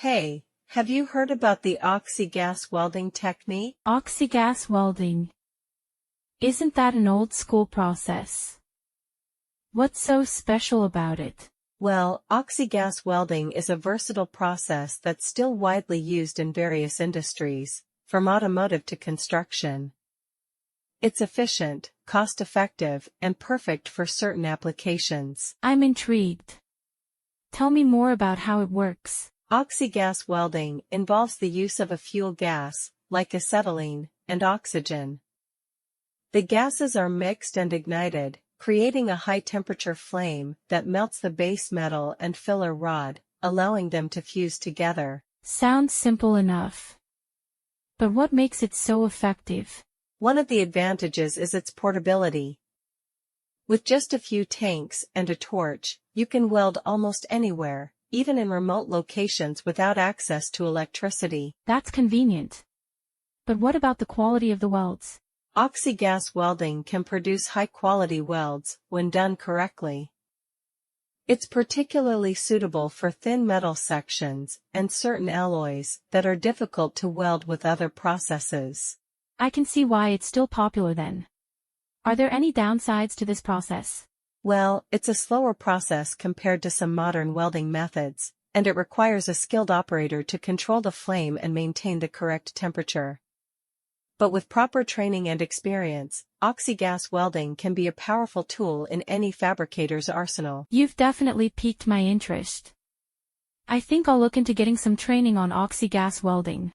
Hey, have you heard about the oxy-gas welding technique? Oxygas welding. Isn't that an old school process? What's so special about it? Well, oxy-gas welding is a versatile process that's still widely used in various industries, from automotive to construction. It's efficient, cost-effective, and perfect for certain applications. I'm intrigued. Tell me more about how it works. Oxy-gas welding involves the use of a fuel gas, like acetylene, and oxygen. The gases are mixed and ignited, creating a high-temperature flame that melts the base metal and filler rod, allowing them to fuse together. Sounds simple enough. But what makes it so effective? One of the advantages is its portability. With just a few tanks and a torch, you can weld almost anywhere, even in remote locations without access to electricity. That's convenient. But what about the quality of the welds? Oxy-gas welding can produce high-quality welds when done correctly. It's particularly suitable for thin metal sections and certain alloys that are difficult to weld with other processes. I can see why it's still popular then. Are there any downsides to this process? Well, it's a slower process compared to some modern welding methods, and it requires a skilled operator to control the flame and maintain the correct temperature. But with proper training and experience, oxy-gas welding can be a powerful tool in any fabricator's arsenal. You've definitely piqued my interest. I think I'll look into getting some training on oxy-gas welding.